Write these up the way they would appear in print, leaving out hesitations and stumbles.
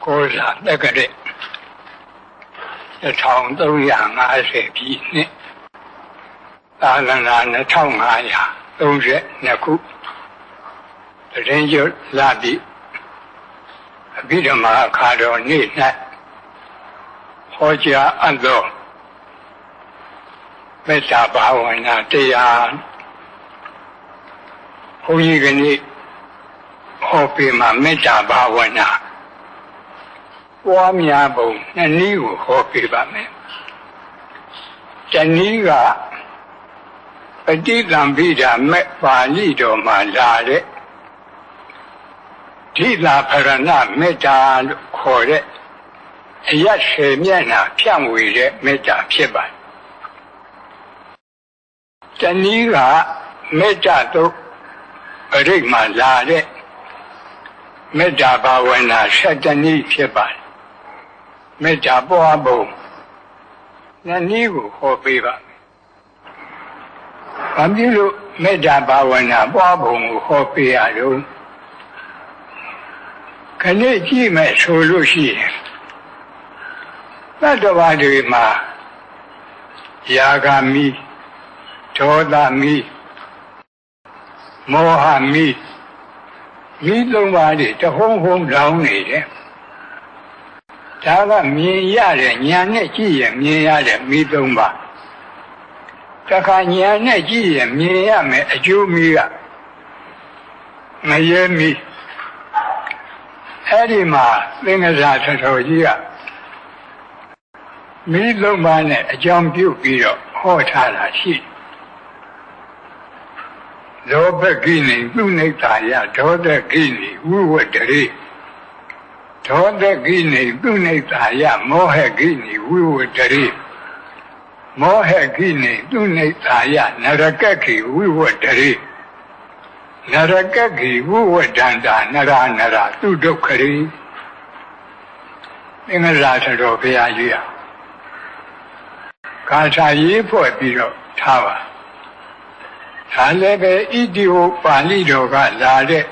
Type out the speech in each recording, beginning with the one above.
ကိုးစားတက္ကရာ1350 ပြည့်နှစ်သာသနာ2532 ခုတရင်ကျွလာပြီအဘိဓမ္မာအခါတော်နေ့၌ဟောကြားအပ်သောမေတ္တာဘာဝနာတရားဘုန်းကြီးကနေ့ဟောပြမှာမေတ္တာဘာဝနာပွားများပုံနှစ်နည်းကိုဟောပြပါမယ်။တနည်းကပဋိသင်္ပိဓာမဲ့ပါဠိတော်မှာလာတဲ့ဓိလာဖရဏမေတ္တာလို့ခေါ်တဲ့အယတ်ရှေမျက်နှာဖြန့်ဝေတဲ့မေတ္တာဖြစ်ပါတယ်။တနည်းကမေတ္တာတို့ပရိက္ခမှာလာတဲ့မေတ္တာဘာဝနာ7 နည်းဖြစ်ပါတယ်။မေတ္တာပွားပုံနှစ်နည်းကိုဟောပေးပါမယ်။ဘာဖြစ်လို့မေတ္တာဘာဝနာပွားပုံကိုဟောပေးရလို့ခဏကြည့်မယ်ဆိုလို့ရှိရင်သတ္တဝါတွေမှာယာဂမီဒေါသမီမောဟမီမိသုံးပါးတွေတဟုံးဟုံးလောင်းနေတယ်ဒါကမြင်ရတဲ့ဉာဏ်နဲ့ကြည့်ရင်မြင်ရတဲ့မိသုံးပါးတခါဉာဏ်နဲ့ကြည့်ရင်မြင်ရမယ်အကျိုးမီကငရဲမီအဲ့ဒီမှာသင်္ကစားထတော်ကြီးကမိသုံးပါးနဲ့အကြောင်းပြုပြီးတော့ဟောထားတာရှိလောဘကိနေသူနိဋ္ဌာယဒေါသကိနေဝိဝတ္တရေဒေါသကိနေသူနိဋ္ဌာယမောဟကိနေဝိဝတ္တရေမောဟကိနေသူနိဋ္ဌာယနရကကိဝိဝတ္တရေနရကကိဝိဝတ္တန္တာနရသူဒုက္ခရေသင်္ဃရာထတော်ဘုရားကြီးကာထာရေးဖွဲ့ပြီးတော့ထားပါဒါလည်းပဲဣတိဟောပါဠိတော်ကလာတဲ့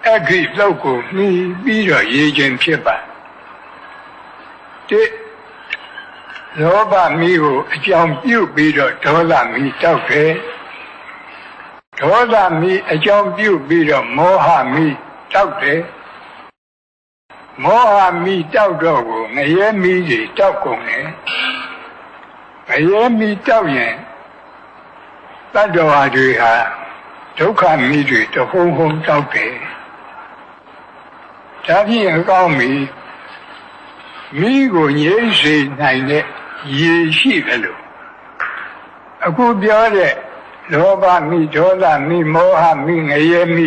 အဂိသုတ်ကိုမှီပြီးတော့ရေးခြင်းဖြစ်ပါတစ်လောဘမီးကိုအကြောင်းပြုပြီးတော့ဒေါသမီးတောက်တယ်ဒေါသမီးအကြောင်းပြုပြီးတော့မောဟမီးတောက်တယ်မောဟမီးတောက်တော့ကိုငရဲမီးတွေတောက်ကုန်တယ်ငရဲမီးတောက်ရင်တတ္တဝါတွေဟာဒုက္ခမီးတွေတဟုံဟုံတောက်တယ်ဒါဖြင့်အကောင်းမီးမိကိုငြိမ့်စေနိုင်တဲ့ရေရှိတယ်လို့အခုပြောတဲ့လောဘမိဒေါသမိမောဟမိငရဲမိ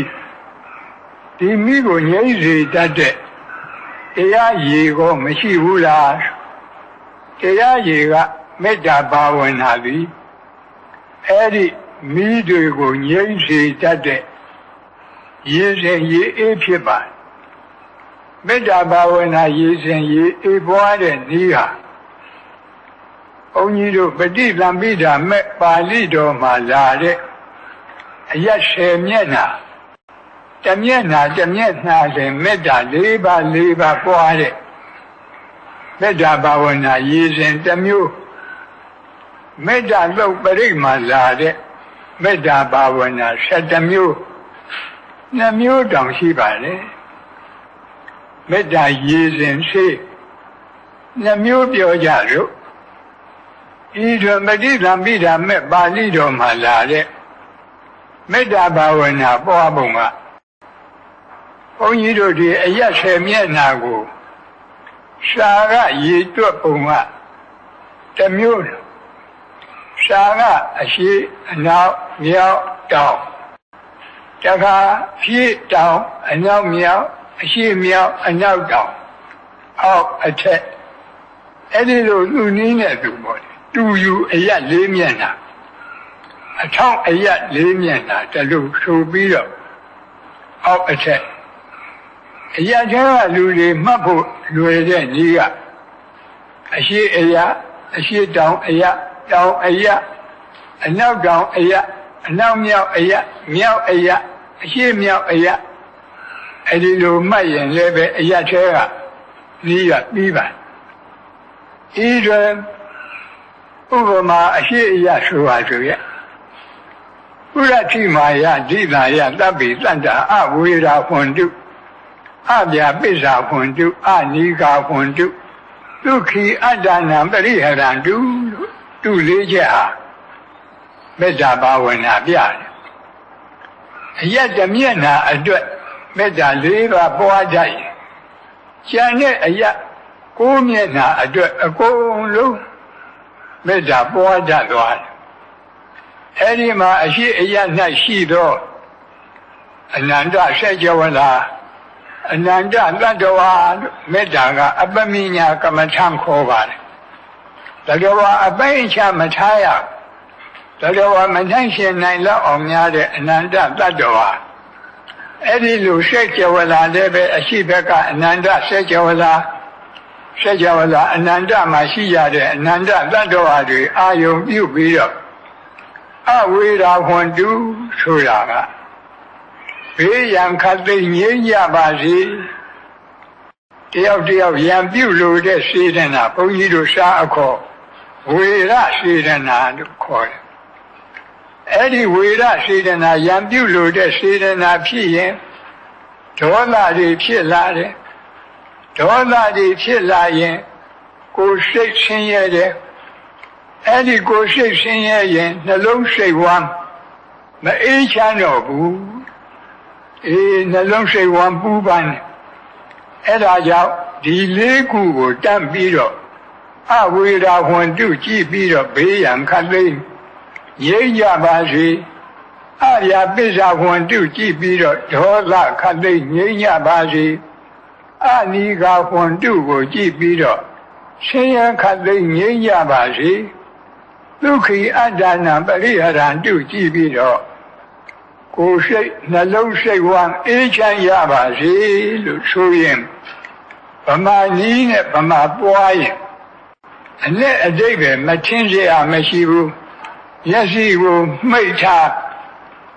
ဒီမိကိုငြိမ့်စေတတ်တဲ့တရားရေကိုမရှိဘူးလားတရားရေကမေတ္တာဘာဝနာသည်အဲ့ဒီမိတွေကိုငြိမ့်စေတတ်တဲ့ရေစဉ်ရေအေးဖြစ်ပါမေတ္တာဘာဝနာရေစဉ်ရေအေးပွားတဲ့နည်းဟာဘုန်းကြီးတို့ပဋိသင်္ပိဓာမဲ့ပါဠိတော်မှာလာတဲ့အယတ်10 မျက်နှာတစ်မျက်နှာစဉ်မေတ္တာ4 ပါးပွားတဲ့မေတ္တာဘာဝနာရေစဉ်တစ်မျိုးမေတ္တာလုတ်ပရိက္ခမှာလာတဲ့မေတ္တာဘာဝနာ7 မျိုး2 မျိုးတောင်ရှိပါလေမေတ္တာရေစဉ်ရှိ2 မျိုးပြောကြလို့ဤသို့ပဋိသင်္ပိဓာမဲ့ပါဠိတော်မှာလာတဲ့မေတ္တာဘာဝနာပွားပုံကဘုန်းကြီးတို့ဒီအယတ်10 မျက်နှာကိုရှာကရေတွက်ပုံက1 မျိုးရှာကအရှိအနောက်မြောက်တောင်တခါဖြည့်တောင်အနောက်မြောက်အရှိမြောက်အနောက်တောင်အောက်အထက်အဲ့ဒီလိုသူနည်းနဲ့သူပေါ့တူယူအယတ်4 မျက်နှာအထောက်အယတ်4 မျက်နှာတလူဆိုပြီးတော့အောက်အထက်အယတ်ကျကလူတွေမှတ်ဖို့လွယ်တဲ့နည်းကအရှိအယတ်အရှိတောင်အယတ်တောင်အယတ်အနောက်တောင်အယတ်အနောက်မြောက်အယတ်မြောက်အယတ်အရှိမြောက်အယတ် အဲ့ဒီလိုမှတ်ရင်လည်းပဲအရက်သေးကနီးရပြီးပါဤတွင်ဥပမာအရှိအယဆိုပါဆိုရဲ့ဥရတိမာယဒိသာယတပ်ပိတန္တာအဝေရာခွန်တုအပြာပိစ္ဆာခွန်တုအနိကာခွန်တုဒုက္ခိအတ္တနာပရိဟရန္တုတုလေးချက်ဟာမေတ္တာဘာဝနာပြတယ်အယက်တမျက်နာအတွက်မေတ္တာ၄ပါးပွားကြရင်ကျန်တဲ့အယက်ကိုးမျက်နာအတွက်အကုန်လုံးမေတ္တာပွားကြသွားတယ်အဲဒီမှာအရှိအယက်၌ရှိသောအနန္တဆက်ကြဝဠာအနန္တတတ္တဝါမေတ္တာကအပမိညာကမ္မထံခေါ်ပါတယ်တတ္တဝါအပိဉ္ချမထားရတတ္တဝါမနှိုင်းရှင်နိုင်လောက်အောင်များတဲ့အနန္တတတ္တဝါအဲ့ဒီလိုဆက်ကြဝဠာလည်းပဲအရှိဘက်ကအနန္တဆက်ကြဝဠာအနန္တမှာရှိရတဲ့အနန္တတတ္တဝါတွေအာယုံပြုပြီးတော့အဝေရာခွန်တုဆိုတာကဘေးရန်ခတ်သိမ်းငြိမ်းကြပါစေတယောက်တယောက်ရန်ပြုလို့တဲ့စေတနာဘုန်းကြီးတို့ရှားအခေါ်ဝေရစေတနာလို့ခေါ်တယ်အဲ့ဒီဝေရစေတနာရန်ပြုလို့တဲ့စေတနာဖြစ်ရင်ဒေါသတွေဖြစ်လာတယ်ဒေါသတွေဖြစ်လာရင်ကိုယ်စိတ်ဆင်းရဲတယ်အဲ့ဒီကိုယ်စိတ်ဆင်းရဲရင်နှလုံးစိတ်ဝမ်းမအေးချမ်းတော့ဘူးနှလုံးစိတ်ဝမ်းပူပန်တယ်အဲ့ဒါကြောင့်ဒီလေးခုကိုတတ်ပြီးတော့အဝေရာဟွန်တုကြည့်ပြီးတော့ဘေးရန်ခတ်သိမ်းငြိမ်းကြပါစေအရာပစ္စာဟွန်တုကြည့်ပြီးတော့ဒေါသခတ်သိမ်းငြိမ်းကြပါစေအနိကာဟွန်တုကိုကြည့်ပြီးတော့ဆင်းရဲခတ်သိမ်းငြိမ်းကြပါစေဒုက္ခိအတ္တနာပရိဟရန္တုကြည့်ပြီးတော့ကိုယ်စိတ်နှလုံးစိတ်ဝမ်းအေးချမ်းရပါစေလို့ဆိုရင်ဗမာနည်းနဲ့ဗမာပွားရင်အနဲ့အတိတ်ပဲမထင်ကြရမရှိဘူးမျက်စိကိုမှိတ်ထား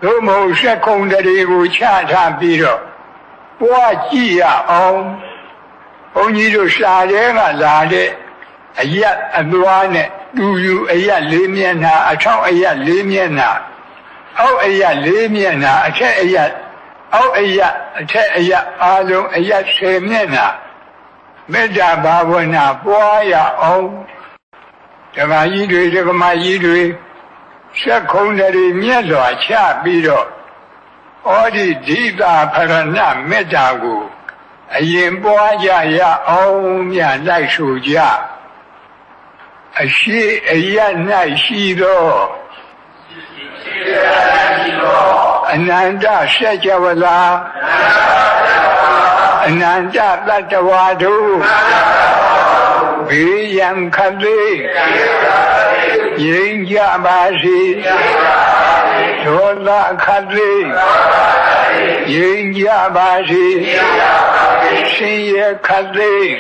သို့မဟုတ်စက်ခုံတွေကိုချထားပြီးတော့ပွားကြည့်ရအောင်ဘုန်းကြီးတို့ရှားတဲ့ကလာတဲ့အယက်အသွားနဲ့တူယူအယက်၄မျက်နှာအထောက်အယက်၄မျက်နှာအောက်အယက်၄မျက်နှာအထက်အယက်အောက်အယက်အထက်အယက်အားလုံးအယက်10မျက်နှာမေတ္တာဘာဝနာပွားရအောင်ဓမ္မကြီးတွေဓမ္မကြီးတွေဆက်ခုံတွေမြတ်စွာချပြီးတော့ဩဒီဒိတာဖရဏမေတ္တာကိုအရင်ပွားကြရအောင်မြတ်လိုက်ဆိုကြအရှိအယက်၌ရှိသောအနန္တဆက်ကြဝဠာအနန္တတတ္တဝါတို့ဘေးရန်ခတ်သိမ်းငြိမ်းကြပါစေဒေါသခတ်သိမ်းငြိမ်းကြပါစေဆင်းရဲခတ်သိမ်း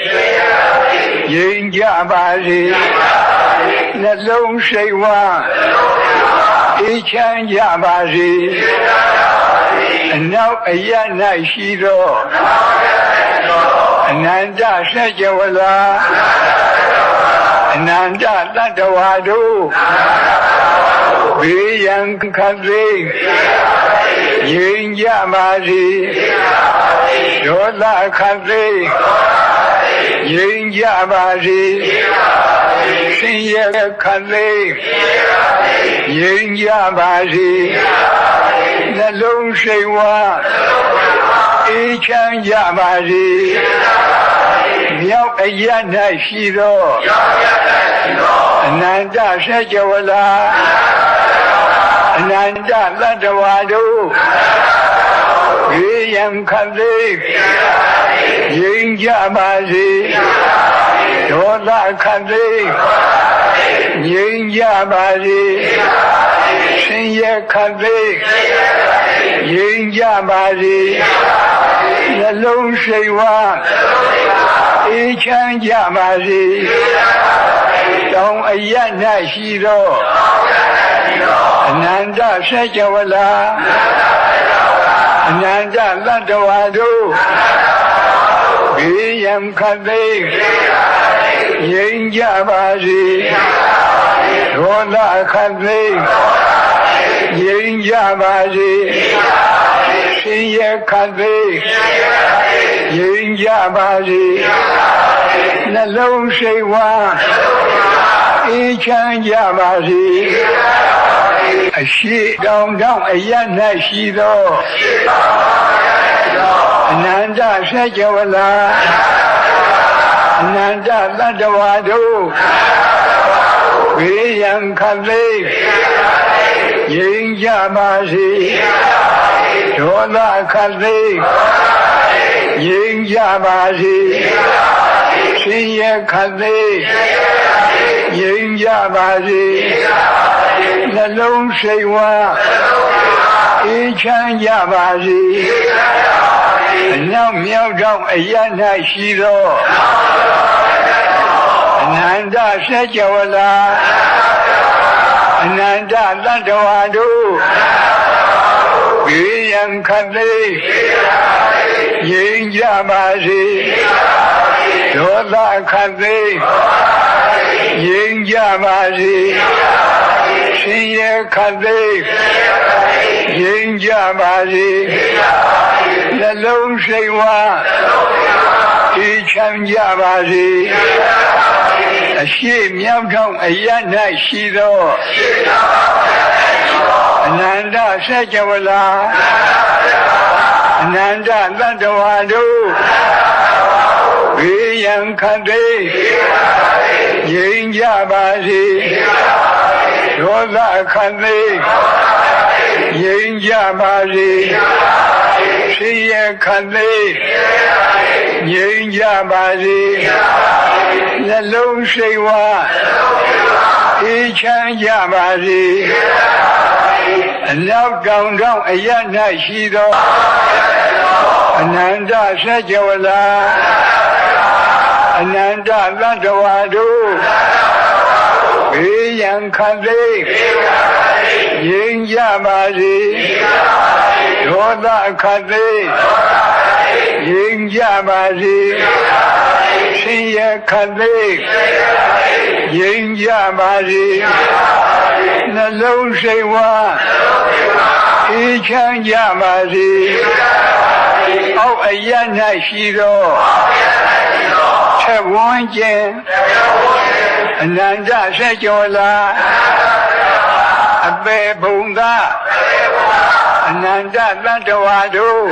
ငြိမ်းကြပါစေနှလုံးစိတ်ဝမ်းအေးချမ်းကြပါစေအနောက်အယက်၌ရှိသောအနန္တဆက်ကြဝဠာအနန္တတတ္တဝါတို့ဘေးရန်ခတ်သိမ်းငြိမ်းကြပါစေဒေါသခတ်သိမ်းငြိမ်းကြပါစေဆင်းရဲခတ်သိမ်းငြိမ်းကြပါစေနှလုံးစိတ်ဝမ်းအေးချမ်းကြပါစေမြောက်အယက်၌ရှိသောအနန္တဆက်ကြဝဠာအနန္တတတ္တဝါတို့ဘေးရန်ခတ်သိမ်းငြိမ်းကြပါစေဒေါသခတ်သိမ်းငြိမ်းကြပါစေဆင်းရဲခတ်သိမ်းငြိမ်းကြပါစေနှလုံးစိတ်ဝမ်းအေးချမ်းကြပါစေတောင်အယက်၌ရှိသောအနန္တဆက်ကြဝဠာအ အနန္တသတ္တဝါတို့ဘေးရန်ခတ်သိမ်းငြိမ်းကြပါစေဒေါသခတ်သိမ်းငြိမ်းကြပါစေဆင်းရဲခတ်သိမ်းငြိမ်းကြပါစေနှလုံးစိတ်ဝမ်းအေးချမ်းကြပါစေအရှိတောင်တောင်အရ၌ရှိသောအနန္တစัจ java လာအနန္တသတ္တဝါတို့ဘေးရန်ခတ်သိမ်းငြိမ်းကြပါစေဒေါသခတ်သိမ်းငြိမ်းကြပါစေဆင်းရဲခတ်သိမ်းငြိမ်းကြပါစေနှလုံးစိတ်ဝမ်းအေးချမ်းကြပါစေအနောက်မြောက်တောင်အရ၌ရှိသောအနန္တစัจ java လာအနန္တသတ္တဝါတို့ဘေးရန်ခတ်သိမ်းငြိမ်းကြပါစေဒေါသခတ်သိမ်းငြိမ်းကြပါစေဆင်းရဲခတ်သိမ်းငြိမ်းကြပါစေနှလုံးစိတ်ဝမ်းအေးချမ်းကြပါစေအရှိမြောက်ထောင်အရ၌ရှိသောအနန္တစัจ java လာအနန္တသတ္တဝါတို့ဘေးရန်ခတ်သိမ်းငြိမ်းကြပါစေဒေါသခတ်သိမ်းငြိမ်းကြပါစေဆင်းရဲခတ်သိမ်းငြိမ်းကြပါစေနှလုံးစိတ်ဝမ်းအေးချမ်းကြပါစေအနောက်တောင်တောင်အရ၌ရှိသောအနန္တစัจ java လာအနန္တသတ္တဝါတို့ဘေးရန်ခတ်သိမ်းငြိမ်းကြပါစေဒေါသခတ်သိမ်းငြိမ်းကြပါစေဆင်းရဲခတ်သိမ်းငြိမ်းကြပါစေနှလုံးစိတ်ဝမ်းအေးချမ်းကြပါစေအောက်အရ၌ရှိသောထက်ဝန်းကျင်အနန္တစัจ java လာအပေဘုံသာအနန္တသတ္တဝါတို့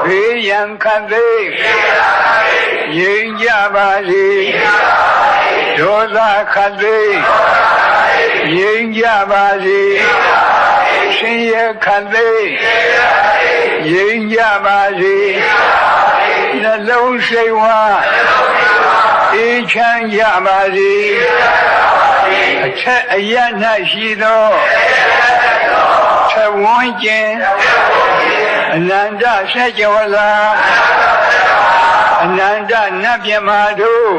ဘေးရန်ခတ်သိမ်းငြိမ်းကြပါစေဒေါသခတ်သိမ်းငြိမ်းကြပါစေဆင်းရဲခတ်သိမ်းငြိမ်းကြပါစေနှလုံးစိတ်ဝမ်းအေးချမ်းကြပါစေအထက်အရ၌ရှိသောထက်ဝန်းကျင်အနန္တစัจ java လာအနန္တနတ်မြတ်မာတို့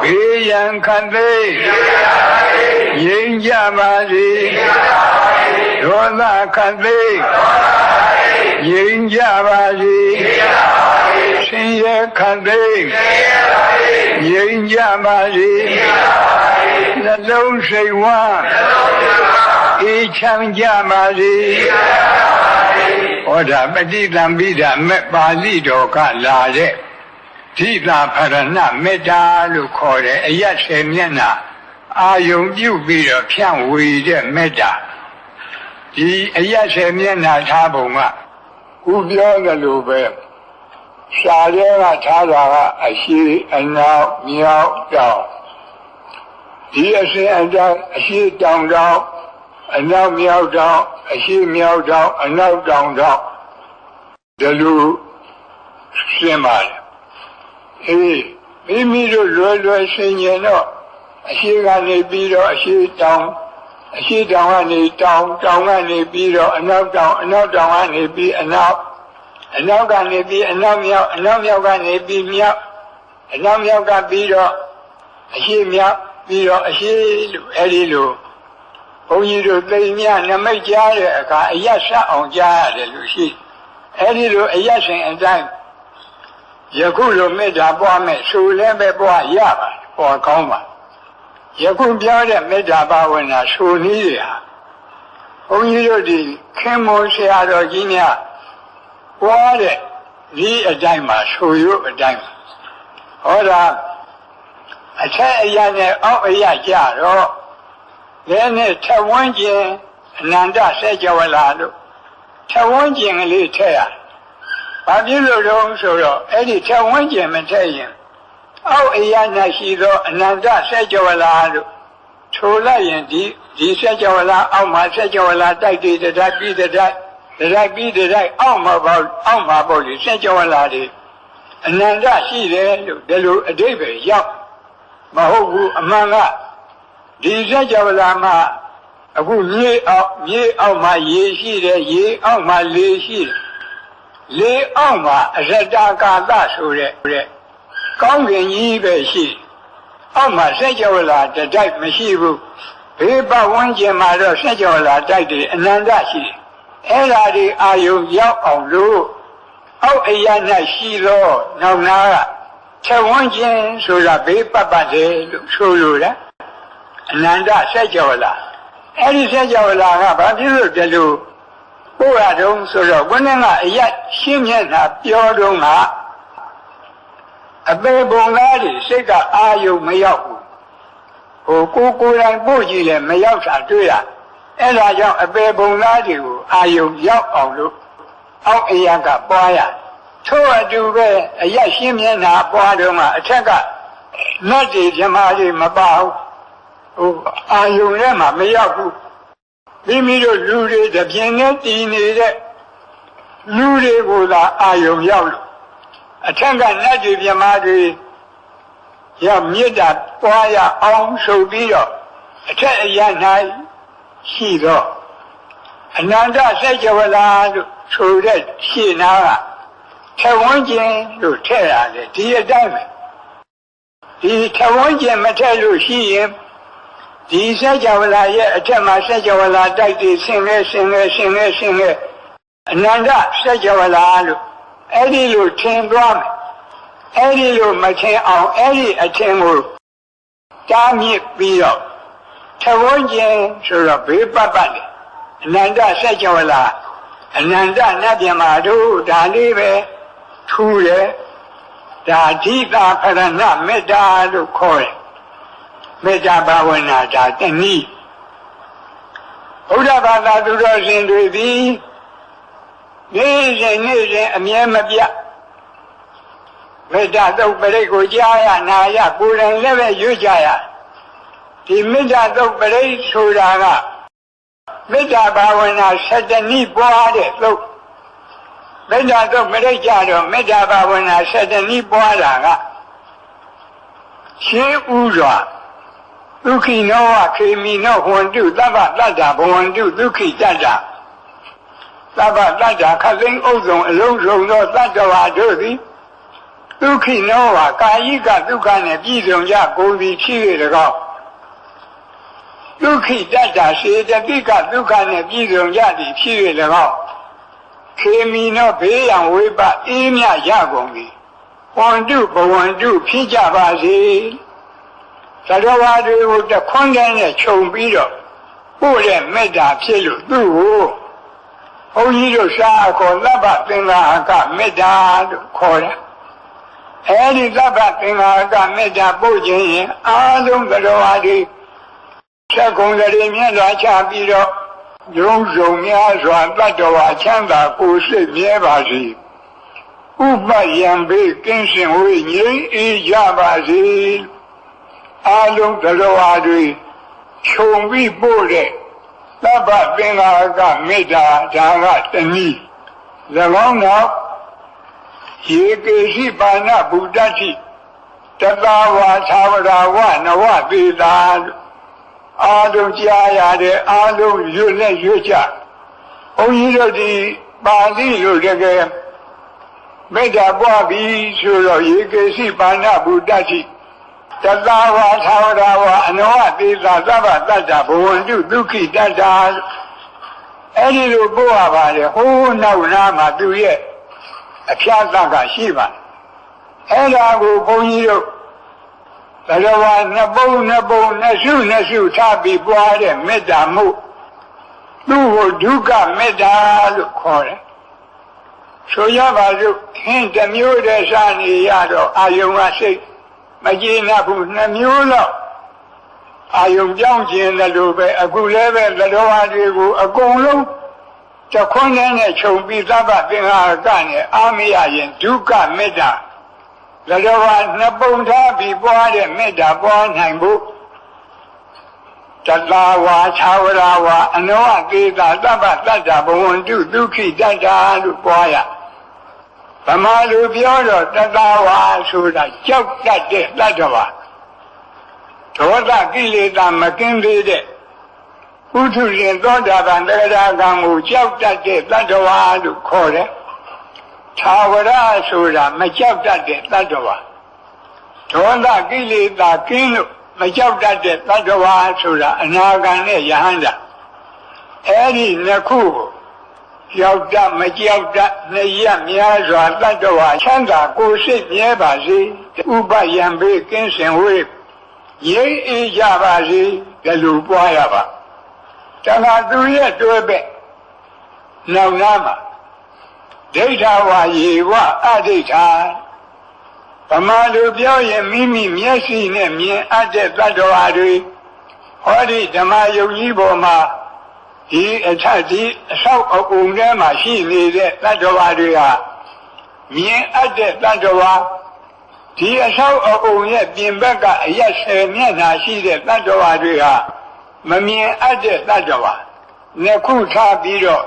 ဘေးရန်ခတ်သိမ်းငြိမ်းကြပါစေဒေါသခတ်သိမ်းငြိမ်းကြပါစေဆင်းရဲခတ်သိမ်းငြိမ်းကြပါစေနှလုံးစိတ်ဝမ်းအေးချမ်းကြပါစေဩဒါပฏิသင်္ပိဒမေပါဠိတော်ကလာတဲ့ဓိတာဖရဏမေတ္တာလို့ခေါ်တဲ့အယတ်10မျက်နှာအာယုံပြုပြီးတော့ဖြန့်ဝေတဲ့မေတ္တာဒီအယတ်10မျက်နှာထားပုံကခုပြောသလိုပဲရှားရဲကထားတာကအရှိအနောက်မြောက်တောင်ဒီအစဉ်အတိုင်းအရှိတောင်တောင်အနောက်မြောက်တောင်အရှိမြောက်တောင်အနောက်တောင်တောင်ဒီလိုရှင်းပါတယ်မိမိတို့လွယ်ရှင်းရင်တော့အရှိကနေပြီးတော့အရှိတောင်ကနေတောင်ကနေပြီးတော့အနောက်တောင်ကနေပြီးအနောက်ကနေပြီးအနောက်မြောက်ကနေပြီးမြောက်အနောက်မြောက်ကပြီးတော့အရှိမြောက်ပြီးတော့အရှိလို့အဲဒီလို ဘုန်းကြီးတို့သိမြနမိတ်ကြားတဲ့အခါအယတ်ဆက်အောင်ကြားရတယ်လို့ရှိအဲ့ဒီလိုအယတ်စဉ်အတိုင်းယခုလိုမေတ္တာပွားမဲ့ဆိုလည်းပဲပွားရပါပေါ်ကောင်းပါယခုပြောတဲ့မေတ္တာဘာဝနာဆိုနည်းတွေဟာဘုန်းကြီးတို့ဒီခင်မွန်ဆရာတော်ကြီးများပွားတဲ့ဒီအတိုင်းမှာဆိုရုပ်အတိုင်းဟောတာအထက်အရာနဲ့အောက်အရာကြတော့လည်းနဲ့ထဝန်းကျင်အနန္တစေကြဝဠာလို့ထဝန်းကျင်ကလေးထည့်ရဘာဖြစ်လို့လဲဆိုတော့အဲ့ဒီထဝန်းကျင်မထည့်ရင်အောက်အရာ၌ရှိသောအနန္တစေကြဝဠာလို့ထိုလိုက်ရင်ဒီစေကြဝဠာအောက်မှာစေကြဝဠာတိုက်တည်တိုက်ပြီးတိုက်ပြီးအောက်မှာပေါ့လေစေကြဝဠာတွေအနန္တရှိတယ်လို့ဒီလိုအဓိပ္ပာယ်ရောက်မဟုတ်ဘူးအမှန်ကဒီစัจ java လာမှာအခုမြေအောက်မှာရေရှိတယ်ရေအောက်မှာလေရှိတယ်လေအောက်မှာအရတကာသဆိုတဲ့ကောင်းကင်ကြီးပဲရှိအောက်မှာစัจ java လာတတိုက်မရှိဘူးဘေးပတ်ဝန်းကျင်မှာတော့စัจ java လာတိုက်တယ်အနန္တရှိတယ်အဲ့ဒါဒီအာယုံရောက်အောင်လို့အောက်အရာ၌ရှိသောနောက်နာကထဝန်းကျင်ဆိုတာဘေးပတ်တယ်လို့ဆိုလိုတာအနန္တစัจ java လာအဲ့ဒီစัจ java လာကဘာဖြစ်လို့ဒီလိုပို့ရတုံးဆိုတော့ခုနကအရာရှင်းမျက်နှာပြောတုံးကအပေပုံသားတွေစိတ်ကအာယုံမရောက်ဘူးဟိုကိုယ်တိုင်ပို့ကြည့်လဲမရောက်တာတွေ့ရအဲ့ဒါကြောင့်အပေပုံသားတွေကိုအာယုံရောက်အောင်လို့အောက်အရာကပွားရထို့အတူပဲအရာရှင်းမျက်နှာပွားတုံးကအထက်ကနတ်တွေဓမ္မတွေမပါဘူးအာယုံထဲမှာမရောက်ဘူးမိမိတို့လူတွေတပြင်းနဲ့တည်နေတဲ့လူတွေကိုသာအာယုံရောက်လို့အထက်ကနတ်တွေဓမ္မတွေရောက်မြစ်တာပွားရအောင်ဆိုပြီးတော့အထက်အရာ၌ရှိတော့အနန္တစัจ java လာလို့ဆိုတဲ့ရှင်းနာကထဝန်းကျင်လို့ထည့်ရတယ်ဒီအတိုင်းပဲဒီထဝန်းကျင်မထည့်လို့ရှိရင်ဒီစัจ java လာရဲ့အထက်မှာစัจ java လာတိုက်တည်ဆင်းလဲအနန္တစัจ java လာလို့အဲ့ဒီလိုထင်သွားမယ်အဲ့ဒီလိုမထင်အောင်အဲ့ဒီအထင်ကိုတားမြစ်ပြီးတော့ထဝန်းကျင်ဆိုတော့ဘေးပတ်တယ်အနန္တစัจ java လာအနန္တနတ်ပြမာတို့ဒါလေးပဲထူတယ်ဒါဓိတာခရဏမေတ္တာလို့ခေါ်တယ်မေတ္တာဘာဝနာဒါတနည်းဘုရားဘာသာသူတော်ရှင်တွေသည်နေ့စဉ်အမြဲမပြတ်မေတ္တာသုတ်ပရိတ်ကိုကြားရနာရကိုယ်တိုင်လည်းပဲရွတ်ကြရဒီမေတ္တာသုတ်ပရိတ်ဆိုတာကမေတ္တာဘာဝနာ7နည်းပွားတဲ့သုတ်မေတ္တာသုတ်ပရိတ်ကြတော့မေတ္တာဘာဝနာ7နည်းပွားတာကရှင်းဥစွာဒုက္ခိနောဝခေမိနောဟွန္တုသဗ္ဗတတ္တဘဝန္တုဒုက္ခိတတ္တသဗ္ဗတတ္တခသိန်းဥဒ္ဒံအလုံးစုံသောတတ္တဝါတို့သည်ဒုက္ခိနောဝကာယိကဒုက္ခနှင့်ပြည့်စုံကြကိုယ်သည်ဖြစ်၍၎င်းဒုက္ခိတတ္တစေတသိကဒုက္ခနှင့်ပြည့်စုံကြသည်ဖြစ်၍၎င်းခေမိနောဘေးရန်ဝိပအေးမြရကုန်သည်ဟွန္တုဘဝန္တုဖြစ်ကြပါစေသတ္တဝါတွေကိုတခွန်းတည်းနဲ့ခြုံပြီးတော့ပို့တဲ့မေတ္တာဖြစ်လို့သူ့ကိုဘုန်းကြီးတို့ရှားအခေါ်သဗ္ဗသင်္ဃာကမေတ္တာလို့ခေါ်တယ်အဲဒီသဗ္ဗသင်္ဃာကမေတ္တာပို့ခြင်းရင်အားလုံးသတ္တဝါတွေချက်ကုန်တွေမြတ်စွာချပြီးတော့ရုံးစုံများစွာတတ္တဝါချမ်းသာကိုယ်စိတ်မြဲပါစေဥပယံဘေးကင်းစင်ဝေးငြိမ်းအေးကြပါစေအားလုံးသတ္တဝါတွေခြုံပြီးပို့တဲ့သဗ္ဗသင်္ဃာကမေတ္တာဒါကတနည်း၎င်းနောက်ယေကေရှိပါဏဗုဒ္ဓတိတသာဝါသာဝရဝနဝသေတာအာလုံးကြားရတဲ့အာလုံးရွတ်နဲ့ရွတ်ကြဘုန်းကြီးတို့ဒီပါဠိလိုတကယ်မေတ္တာပွားပြီးဆိုတော့ယေကေရှိပါဏဗုဒ္ဓတိ တသဝါသာဝရဝအနောဝသေသာသဗ္ဗတတ္တဘဝန္တုဒုက္ခိတတ္တာအဲ့ဒီလိုပို့ရပါတယ်ဟိုးနောက်နားမှာသူရဲ့အဖျားသက်ကရှိပါအဲ့ဒါကိုဘုန်းကြီးတို့ဘဂဝါနှစ်ပုံနှစ်စုထားပြီးပွားတဲ့မေတ္တာမှုသူ့ကိုဒုက္ခမေတ္တာလို့ခေါ်တယ်ဆိုရပါစို့ဟင်းတစ်မျိုးတည်းစားနေရတော့အာယုံကစိတ်မကျေနပ်ဘူးနှစ်မျိုးလောက်အာယုံကြောင်းခြင်းလို့ပဲအခုလည်းပဲသတ္တဝါတွေကိုအကုန်လုံးတခွန်းနဲ့ခြုံပြီးသဗ္ဗသင်္ခါရကနဲ့အာမရရင်ဒုက္ခမေတ္တာသတ္တဝါနှစ်ပုံထားပြီးပွားတဲ့မေတ္တာပွားနိုင်ဖို့တတဝါသာဝရဝအနောဝသေသာသဗ္ဗတတ္တဘဝန္တုဒုက္ခိတတ္တာလို့ပွားရဗမာလူပြောတော့တတဝါဆိုတာကြောက်တတ်တဲ့တတ္တဝါဒေါသကိလေသာမကင်းသေးတဲ့ဥထုရှင်သောတာပန်တဂရကံကိုကြောက်တတ်တဲ့တတ္တဝါလို့ခေါ်တယ်သာဝရဆိုတာမကြောက်တတ်တဲ့တတ္တဝါဒေါသကိလေသာကင်းလို့မကြောက်တတ်တဲ့တတ္တဝါဆိုတာအနာဂံနဲ့ယဟန္တာအဲ့ဒီနှစ်ခုကိုကြောက်တတ်မကြောက်တတ်နှစ်ရက်များစွာတတ္တဝါချမ်းသာကိုယ်စိတ်မြဲပါစေဥပယံဘေးကင်းစင်ဝေးငြိမ်းအေးကြပါစေဒီလိုပွားရပါတခါသူရဲ့တွဲပဲ့နောက်နားမှာဒိဋ္ဌဝါယေဝအဒိဋ္ဌာဗမာလူပြောရင်မိမိမျက်စိနဲ့မြင်အပ်တဲ့တတ္တဝါတွေဟောဒီဓမ္မယုံကြီးပေါ်မှာဒီအထက်ဒီအဆောက်အအုံထဲမှာရှိနေတဲ့တတ္တဝါတွေဟာမြင်အပ်တဲ့တတ္တဝါဒီအဆောက်အအုံရဲ့ပြင်ဘက်ကအရက်10မျက်နှာရှိတဲ့တတ္တဝါတွေဟာမမြင်အပ်တဲ့တတ္တဝါနှစ်ခုထားပြီးတော့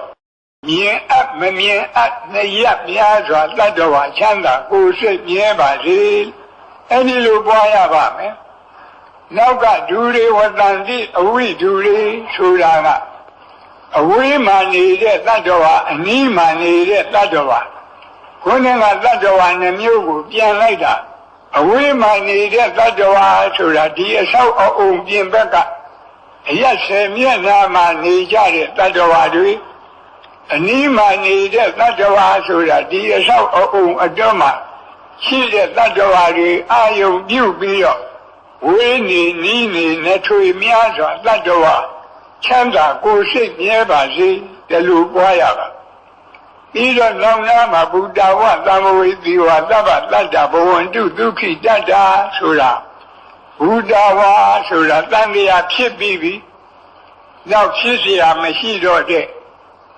မြင်အပ်မမြင်အပ်နှစ်ရက်များစွာတတ္တဝါချမ်းသာကိုယ်စိတ်မြဲပါစေအဲ့ဒီလိုပွားရပါမယ်နောက်ကဒူတွေဝတ္တန်တိအဝိဒူတွေဆိုတာကအဝေးမှနေတဲ့တတ္တဝါအနီးမှနေတဲ့တတ္တဝါခုနကတတ္တဝါနှမျိုးကိုပြန်လိုက်တာအဝေးမှနေတဲ့တတ္တဝါဆိုတာဒီအဆောက်အအုံပြင်ဘက်ကအရက်10မျက်နှာမှနေကြတဲ့တတ္တဝါတွေအနီးမှနေတဲ့တတ္တဝါဆိုတာဒီအဆောက်အအုံအတွင်းမှာရှိတဲ့တတ္တဝါတွေအာယုံပြုပြီးတော့ဝေးနေနီးနေနဲ့ထွေများစွာတတ္တဝါချမ်းသာကိုယ်စိတ်မြဲပါစေဒီလိုပွားရပါပြီးတော့နောက်နာမှာဘုဒ္ဓဝသံဃဝေသီဝသဗ္ဗတတ္တဘဝန္တုဒုက္ခိတတ္တာဆိုတာဘုဒ္ဓဝါဆိုတာတန်တရားဖြစ်ပြီးပြီနောက်ဖြစ်เสียမရှိတော့တဲ့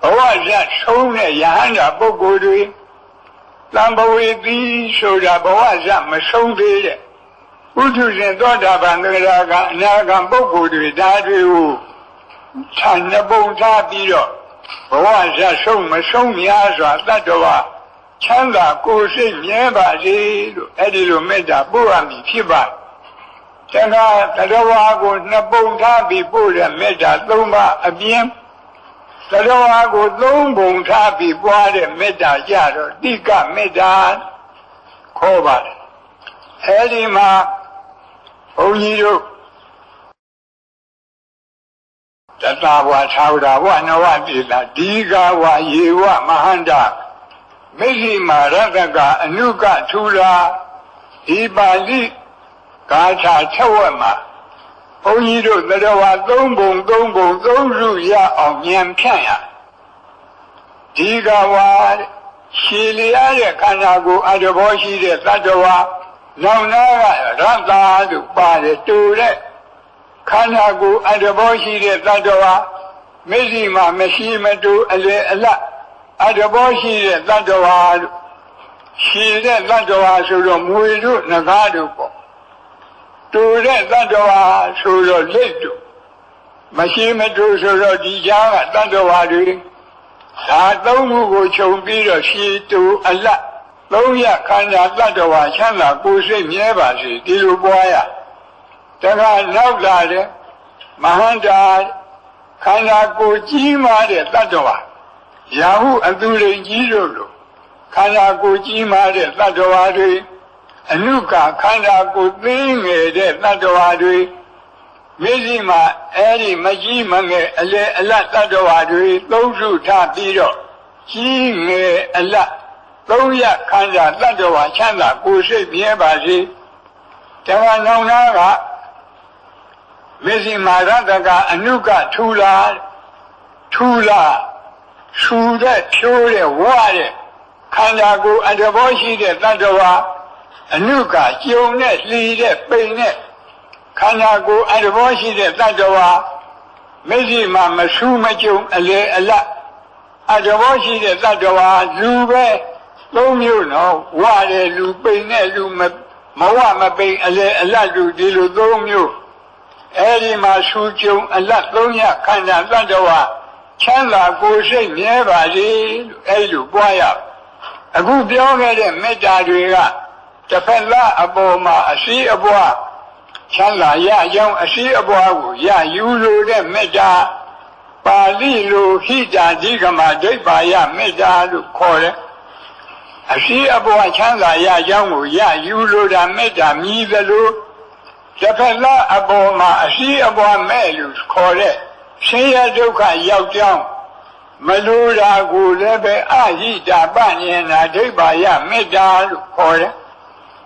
ဘဝဇတ်ဆုံးတဲ့ယဟန္တာပုဂ္ဂိုလ်တွေသံဃဝေသီဆိုတာဘဝဇတ်မဆုံးသေးတဲ့ဥထုရှင်သောတာပန်သဂရကအနာဂံပုဂ္ဂိုလ်တွေဒါတွေကိုခြံနှစ်ပုံထားပြီးတော့ဘဝဇတ်ဆုံးမဆုံးများစွာတတ္တဝါချမ်းသာကိုယ်စိတ်မြဲပါစေလို့အဲ့ဒီလိုမေတ္တာပို့ရမည်ဖြစ်ပါတခါတတ္တဝါကိုနှစ်ပုံထားပြီးပို့တဲ့မေတ္တာ၃ပါးအပြင်တတ္တဝါကို3ပုံထားပြီးပွားတဲ့မေတ္တာကြတော့တိကမေတ္တာခေါ်ပါတယ်အဲဒီမှာဘုန်းကြီးတို့တတဝါသာဝရဝနဝတိတာဒီဃဝယေဝမဟန္တာမေဇိမာရတကအနုကထူလာဒီပါဠိဂါထာချက်ဝက်မှာဘုန်းကြီးတို့တတဝါ3ပုံ3စုရအောင်ဉာဏ်ဖြန့်ရဒီဃဝါရှည်လျားတဲ့ခန္ဓာကိုယ်အတ္တဘောရှိတဲ့တတဝါနောင်နာကရတ္တာလို့ပါတယ်တူတဲ့ခန္ဓာကိုယ်အတ္တဘောရှိတဲ့တတ္တဝါမျက်စိမှာမရှိမတူအလေအလတ်အတ္တဘောရှိတဲ့တတ္တဝါရှည်တဲ့တတ္တဝါဆိုတော့မွေတို့ငကားတို့ပေါ့တူတဲ့တတ္တဝါဆိုတော့လက်တို့မရှိမတူဆိုတော့ဒီကြားကတတ္တဝါတွေဒါသုံးခုကိုခြုံပြီးတော့ရှည်တူအလတ်3ရက်ခန္ဓာတတ္တဝါချမ်းသာကိုယ်စိတ်မြဲပါစေဒီလိုပွားရတခါနောက်လာတဲ့မဟန္တာခန္ဓာကိုယ်ကြီးမားတဲ့တတ္တဝါရာဟုအသူရိန်ကြီးတို့လိုခန္ဓာကိုယ်ကြီးမားတဲ့တတ္တဝါတွေ အနုကခန္ဓာကိုယ်သိငယ်တဲ့တတ္တဝါတွေမျက်စိမှာအဲ့ဒီမကြီးမငယ်အလေအလတ်တတ္တဝါတွေသုံးစုထားပြီးတော့ကြီးငယ်အလတ်သုံးရခန္ဓာတတ္တဝါချမ်းသာကိုယ်စိတ်မြဲပါစေတခါနောင်နာကမျက်စိမှာရတကအနုကထူလာထူတဲ့ဖြိုးတဲ့ဝါတဲ့ခန္ဓာကိုယ်အတဘောရှိတဲ့တတ္တဝါအနုကကျုံနဲ့လှီတဲ့ပိန်နဲ့ခန္ဓာကိုယ်အတဘောရှိတဲ့တတ္တဝါမျက်စိမှာမဆူးမကြုံအလေအလတ်အတဘောရှိတဲ့တတ္တဝါလူပဲသုံးမျိုးနော်ဝါတဲ့လူပိန်တဲ့လူမဝမပိန်အလေအလတ်လူဒီလိုသုံးမျိုးအဲဒီမှာဆူကြုံအလတ်သုံးရခန္ဓာတတ္တဝါချမ်းသာကိုယ်စိတ်မြဲပါစေလို့အဲဒီလိုပွားရအခုပြောခဲ့တဲ့မေတ္တာတွေကတစ်ဖက်သားအပေါ်မှာအရှိအပွားချမ်းသာရကြောင်းအရှိအပွားကိုရယူလို့တဲ့မေတ္တာပါဠိလိုဟိတာဓိကမဒိဋ္ဌာယမေတ္တာလို့ခေါ်တယ်အရှိအပွားချမ်းသာရကြောင်းကိုရယူလို့တာမေတ္တာမြည်သလိုတစ်ဖက်သားအပေါ်မှာအရှိအပွားမဲ့လို့ခေါ်တဲ့ဆင်းရဲဒုက္ခရောက်ကြောင်းမလိုတာကိုလည်းပဲအဟိတာပဉ္စနာဒိဋ္ဌာယမေတ္တာလို့ခေါ်တယ်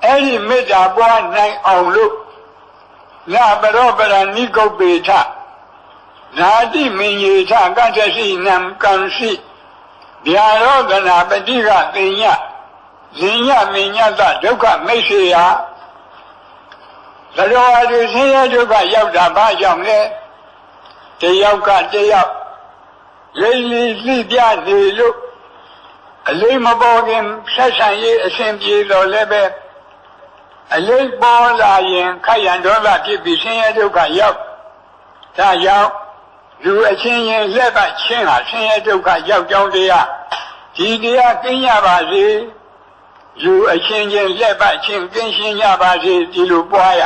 အဲ့ဒီမေတ္တာပွားနိုင်အောင်လို့နာပရောပရဏိကုပ္ပေထနာတိမင်ယေထကတ္တရှိနံကံရှိဗျာရောဂနာပတိကသိညဇိညမညတဒုက္ခမိတ်ဆေယသရောအတုဆင်းရဲဒုက္ခရောက်တာဘာကြောင့်လဲတယောက်ကတယောက်လိမ့်လီလှိပြနေလို့အလိမ္မပေါ်ခင်ဆက်ဆံရေးအစဉ်ပြေတော်လည်းပဲအလိမ့်ပေါ်လာရင်ခက်ရန်ဒေါသဖြစ်ပြီးဆင်းရဲဒုက္ခရောက်ဒါကြောင့်လူအချင်းချင်းလက်ပတ်ချင်းဟာဆင်းရဲဒုက္ခရောက်ကြောင်းတရားဒီတရားကင်းရပါစေလူအချင်းချင်းလက်ပတ်ချင်းကင်းရှင်းရပါစေဒီလိုပွားရ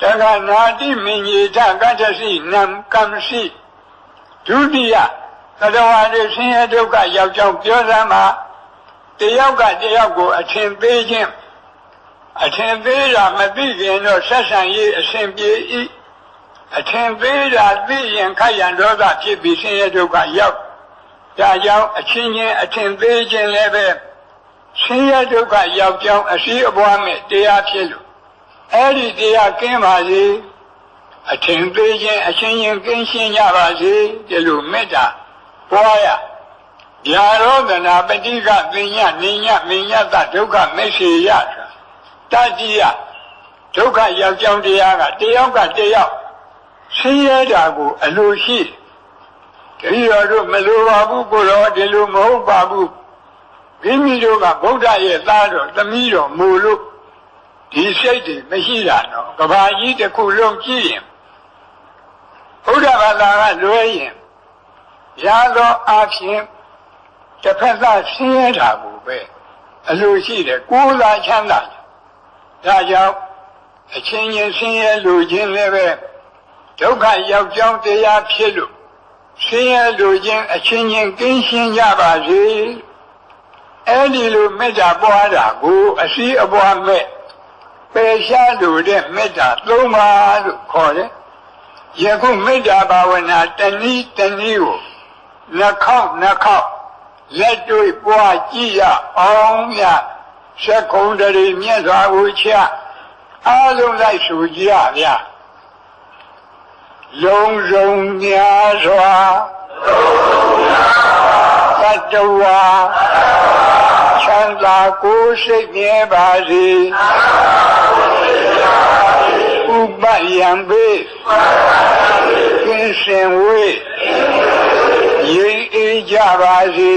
တခါနာတိမင်ကြီးထကတ္တရှိနံကံရှိဒုတိယသတ္တဝါတွေဆင်းရဲဒုက္ခရောက်ကြောင်းပြောစမ်းမှာတယောက်ကတယောက်ကိုအထင်သေးခြင်းအထင်သေးတာမသိခင်တော့ဆက်ဆံရေးအစဉ်ပြေ၏အထင်သေးတာသိရင်ခက်ရန်ဒေါသဖြစ်ပြီးဆင်းရဲဒုက္ခရောက်ဒါကြောင့်အချင်းချင်းအထင်သေးခြင်းလည်းပဲဆင်းရဲဒုက္ခရောက်ကြောင်းအရှိအပွားမဲ့တရားဖြစ်လို့အဲ့ဒီတရားကင်းပါစေအထင်သေးခြင်းအချင်းချင်းကင်းရှင်းကြပါစေဒီလိုမေတ္တာပွားရဗျာရောဂနာပတိကသိညနိညမညတဒုက္ခမိတ်ဆေယတတိယဒုက္ခရောက်ကြောင်းတရားကတယောက်ကတယောက်ဆင်းရဲတာကိုအလိုရှိတတိယတို့မလိုပါဘူးကိုတော့ဒီလိုမဟုတ်ပါဘူးမိမိတို့ကဗုဒ္ဓရဲ့သားတော်သမီးတော်မူလို့ဒီစိတ်တွေမရှိတာတော့ကဘာကြီးတစ်ခုလုံးကြည့်ရင်ဘုရားဘာသာကလွဲရင်ရသောအဖြစ်တစ်ဖက်သားဆင်းရဲတာကိုပဲအလိုရှိတယ်ကိုယ်သာချမ်းသာဒါကြောင့်အချင်းချင်းဆင်းရဲလိုခြင်းလည်းပဲဒုက္ခရောက်ကြောင်းတရားဖြစ်လို့ဆင်းရဲလိုခြင်းအချင်းချင်းကင်းရှင်းကြပါစေအဲ့ဒီလိုမေတ္တာပွားတာကိုအရှိအပွားမဲ့ပယ်ရှားလိုတဲ့မေတ္တာသုံးပါလို့ခေါ်တယ်ယခုမေတ္တာဘာဝနာတနည်းကိုနှခေါက်လက်တွေ့ပွားကြည့်ရအောင်မြတ်သက္ကုံတရီမြတ်စွာဘုရားအားလုံးလိုက်ဆိုကြရဗျာလုံးစုံများစွာသတ္တဝါချမ်းသာကိုယ်စိတ်မြဲပါစေဥပယံပေကင်းစင်ဝေးရိပ်အေးကြပါစေ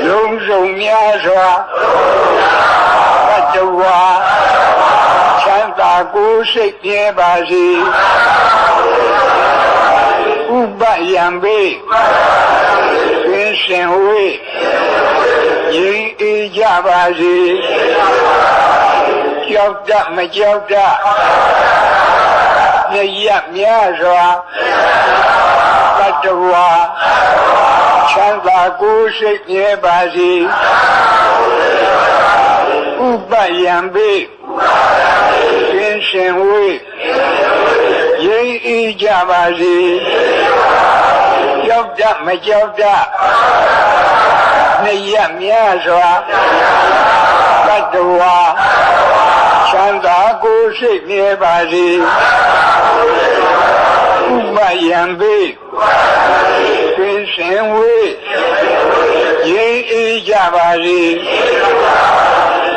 လုံးစုံများစွာသတ္တဝါချမ်းသာကိုယ်စိတ်မြဲပါစေဥပယံပေကင်းစင်ဝေးရိပ်အေးကြပါစေကြောက်တမကြောက်တမြတ်များစွာသတ္တဝါချမ်းသာကိုယ်စိတ်မြဲပါစေဥ ပယံပိသင်ရှင်ဝေရင်းဤကြပါစေကြောက်တမကြောက်တနှစ်ရက်များစွာတတ္တဝါချမ်းသာကိုယ်စိတ်မြဲပါစေဥပယံပိသင်ရှင်ဝေရင်းဤကြပါစေ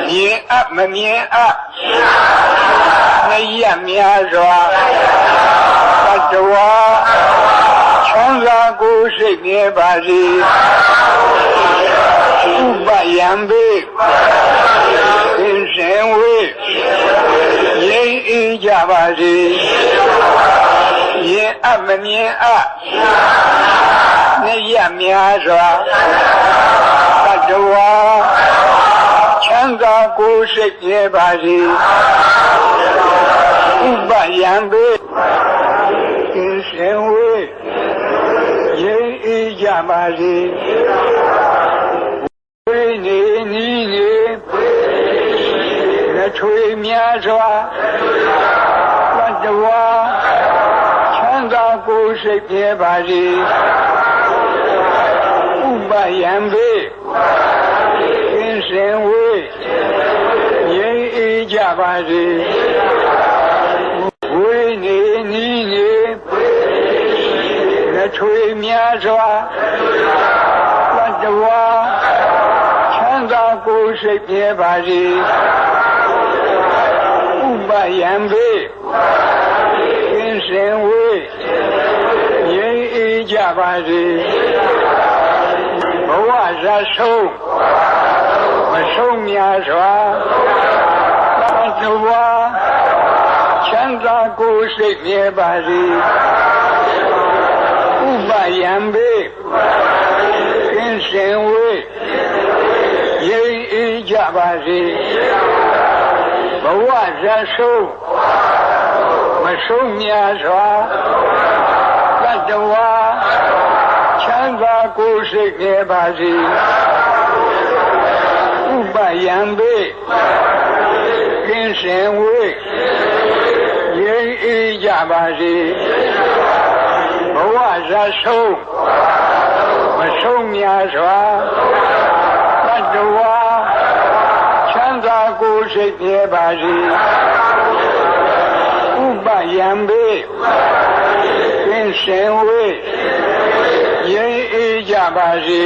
မြင်အပ်မမြင်အပ်နှစ်ရက်များစွာတတ္တဝါချမ်းသာကိုယ်စိတ်မြဲပါစေဥပယံပိသင်ရှင်ဝေရင်းဤကြပါစေမြင်အပ်မမြင်အပ်နှစ်ရက်များစွာတတ္တဝါချမ်းသာကိုယ်စိတ်မြဲပါစေဥပယံပိသင်ရှင်ဝေရင်းဤကြပါစေဝိနေနီးနေလက်ထွေများစွာတတ္တဝါချမ်းသာကိုယ်စိတ်မြဲပါစေဥပယံပိသင်ရှင်ဝေရင်းဤကြပါစေဝိနေနီးနေလက်ထွေများစွာတတ္တဝါချမ်းသာကိုယ်စိတ်မြဲပါစေဥပယံပိသင်ရှင်ဝေရင်းဤကြပါစေဘဝဇာဆုံးမဆုံးများစွာတတ္တဝါချမ်းသာကိုယ်စိတ်မြဲပါစေဥပယံပိသင်ရှင်ဝေရင်းဤကြပါစေဘဝဇာဆုံးမဆုံးများစွာတတ္တဝါချမ်းသာကိုယ်စိတ်မြဲပါစေဥပယံပိသင်ရှင်ဝေရင်းဤကြပါစေဘဝဇာဆုံးမဆုံးများစွာတတ္တဝါချမ်းသာကိုယ်စိတ်မြဲပါစေဥပယံပိသင်ရှင်ဝေရင်းဤကြပါစေ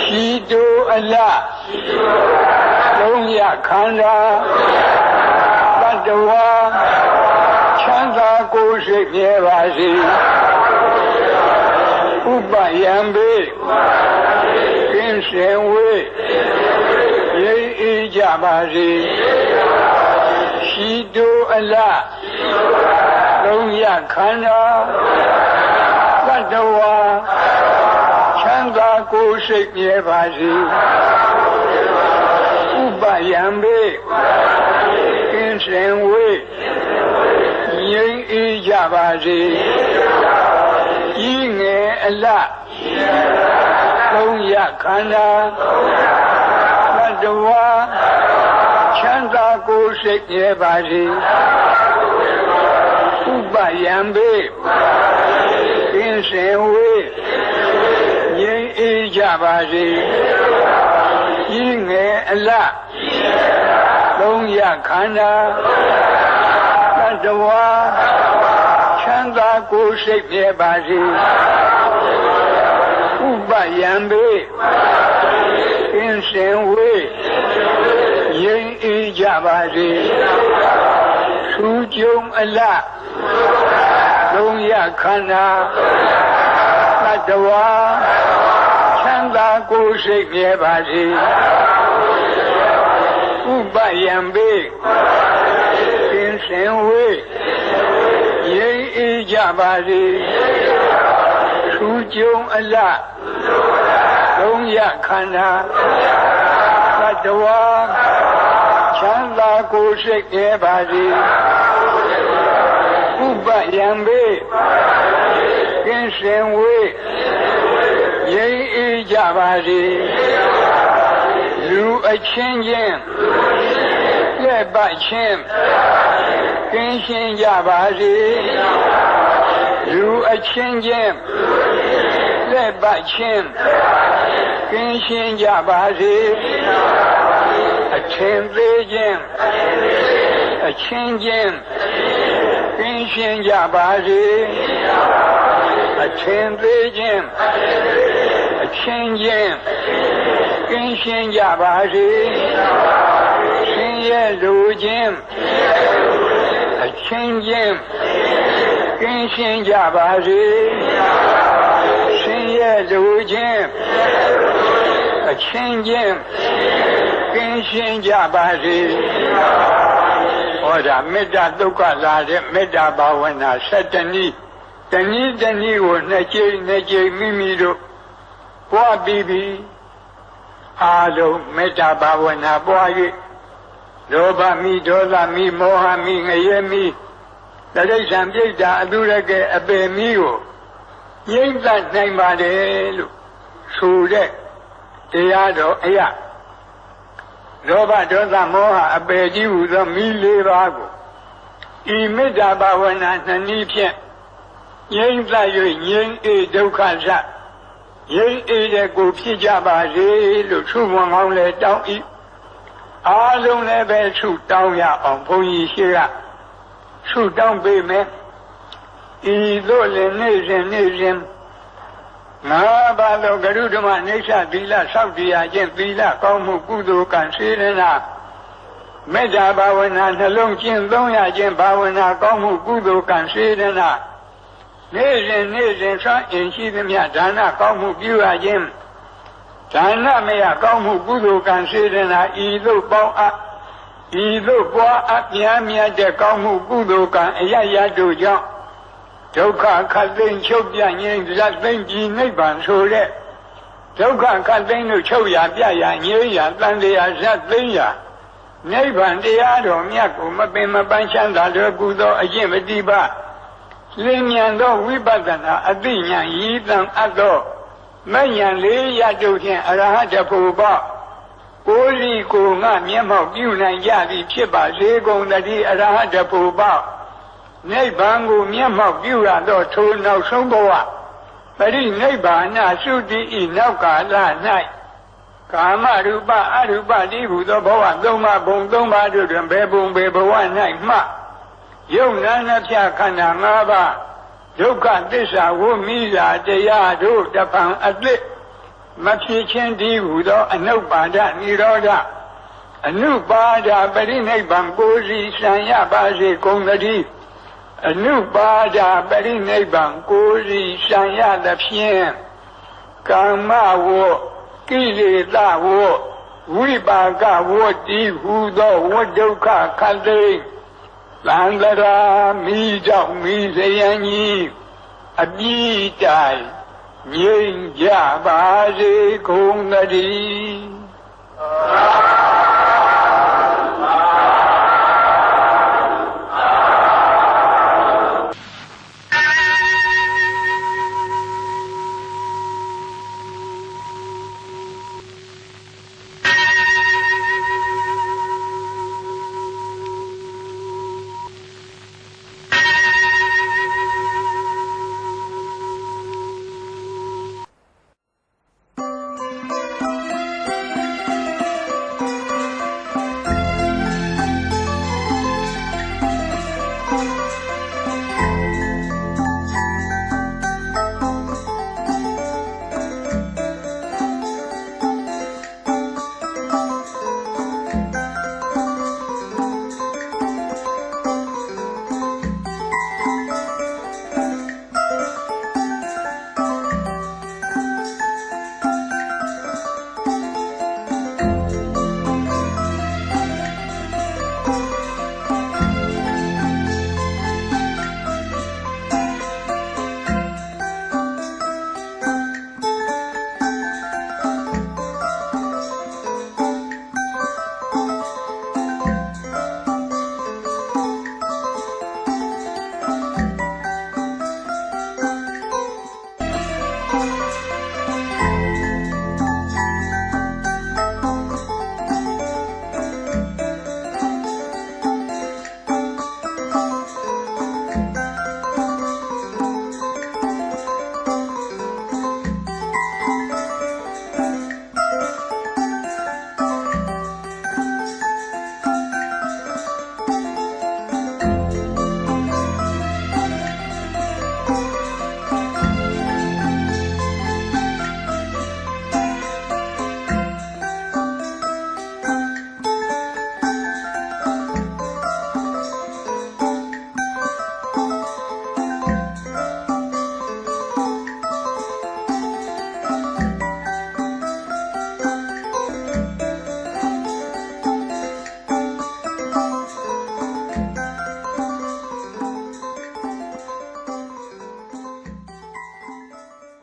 ရှိတုအလသုံးရခန္ဓာတတ္တဝါချမ်းသာကိုယ်စိတ်မြဲပါစေဥပယံပိသင်ရှင်ဝေရင်းဤကြပါစေရှိတုအလသုံးရခန္ဓာတတ္တဝါချမ်းသာကိုယ်စိတ်မြဲပါစေဥပယံပိသင်ရှင်ဝေရင်းဤကြပါစေဤငယ်အလသုံးရခန္ဓာတတ္တဝါချမ်းသာကိုယ်စိတ်မြဲပါစေဥပယံပိသင်ရှင်ဝေရင်းဤကြပါစေဤငယ်အလသုံးရခန္ဓာတတ္တဝါချမ်းသာကိုယ်စိတ်မြဲပါစေဥပယံပိသင်ရှင်ဝေရင်းဤကြပါစေသူကြုံအလသုံးရခန္ဓာတတ္တဝါချမ်းသာကိုယ်စိတ်မြဲပါစေဥပယံပိသင်ရှင်ဝေရင်းဤကြပါစေသူကြုံအလသုံးရခန္ဓာတတ္တဝါချမ်းသာကိုယ်စိတ်မြဲပါစေဥပယံပိသင်ရှင်ဝေရင်းဤကြပါစေလ လူအချင်းချင်းလက်ပတ်ချင်းကင်းရှင်းကြပါစေလူအချင်းချင်းလက်ပတ်ချင်းကင်းရှင်းကြပါစေအချင်းသေးချင်းအချင်းချင်းကင်းရှင်းကြပါစေအချင်းသေးချင်းအချင်းချင်းကင်းရှင်းကြပါစေရှင်ရဲ့လူချင်းအချင်းချင်းကင်းရှင်းကြပါစေရှင်ရဲ့လူချင်းအချင်းချင်းကင်းရှင်းကြပါစေဟောဒါမေတ္တာဒုက္ခလာတဲ့မေတ္တာဘာဝနာ7နည်းတနည်းကိုနှစ်ကြိမ်မိမိတို့ပွားပြီးအားလုံးမေတ္တာဘာဝနာပွား၍လောဘမိဒေါသမိမောဟမိငရဲမိတိရစ္ဆာန်ပြိတ္တာအတုရကအပေမိကိုငြိမ့်သက်နိုင်ပါတယ်လို့ဆိုတဲ့တရားတော်အရာလောဘဒေါသမောဟအပေကြီးဟူသောမိ၄ပါးကိုဤမေတ္တာဘာဝနာ2နည်းဖြင့်ငြိမ့်သက်၍ငြိမ့်အေဒုက္ခစငြိမ့်အေတဲ့ကိုဖြစ်ကြပါစေလို့ဆုမွန်ကောင်းလဲတောင်းဤအားလုံးလည်းပဲဆုတောင်းရအောင်ဘုန်းကြီးရှိကဆုတောင်းပေးမယ်ဤသို့လည်းနေ့စဉ်ငါဘာလို့ဂရုဓမ္မနေသသီလစောင့်တရားခြင်းသီလကောင်းမှုကုသိုလ်ကံစေရနာမေတ္တာဘာဝနာနှလုံးကျင့်သုံးရခြင်းဘာဝနာကောင်းမှုကုသိုလ်ကံစေရနာနေ့စဉ်ဆွမ်းအင်ရှိသမျှဒါနကောင်းမှုပြုရခြင်းဒါနမယကောင်းမှုကုသိုလ်ကံစေရနာဤသို့ပေါင်းအပ်ဤသို့ပွားအပ်မြတ်တဲ့ကောင်းမှုကုသိုလ်ကံအယယတို့ကြောင့်ဒုက္ခခတ်သိမ်းချုပ်ပြငြိမ်းဇတ်သိမ်းကြည်နိဗ္ဗာန်ဆိုတဲ့ဒုက္ခခတ်သိမ်းလို့ချုပ်ရပြရငြိမ်းရတန်တရားဇတ်သိမ်းရနိဗ္ဗာန်တရားတော်မြတ်ကိုမပင်မပန်းချမ်းသာတော်ကုသောအကျင့်ပฏิပါလင်းမြန်သောဝိပဿနာအသိဉာဏ်ရည်တန်အပ်သောမဉ္ဇဉ်လေးရတုဖြင့်အရဟတဖို့ပေါ့ကိုယ်စီကိုငါမျက်မှောက်ပြုနိုင်ကြသည်ဖြစ်ပါစေကုန်သတည်းအရဟတဖို့ပေါ့နိဗ္ဗာန်ကိုမျက်မှောက်ပြုရသောထိုနောက်ဆုံးဘဝပရိနိဗ္ဗာန်သုတိဤနောက်ကာလ၌ကာမရူပအရူပတိဟုသောဘဝ၃ပါးဘုံ၃ပါးတို့တွင်ဘယ်ဘုံဘယ်ဘဝ၌မှယုံနာနှဖြခန္ဓာ၅ပါးဒုက္ခသစ္စာဝိမိစာတရားတို့တဖန်အသစ်မဖြစ်ခြင်းတည်းဟုသောအနုပါဒနိရောဓအနုပါဒပရိနိဗ္ဗာန်ကိုယ်စီဆံရပါစေကုန်သတည်းအနုပါဒပရိနိဗ္ဗာန်ကိုယ်စီဆံရသဖြင့်ကာမဝကိလေသာဝဝိပါကဝတိဟုသောဝဒုက္ခခတ်သိမ်းသံဃာမိကြောင့်မိစယံကြီးအပြည့်တိုင်ငြိမ်ကြပါစေကုန်သတည်း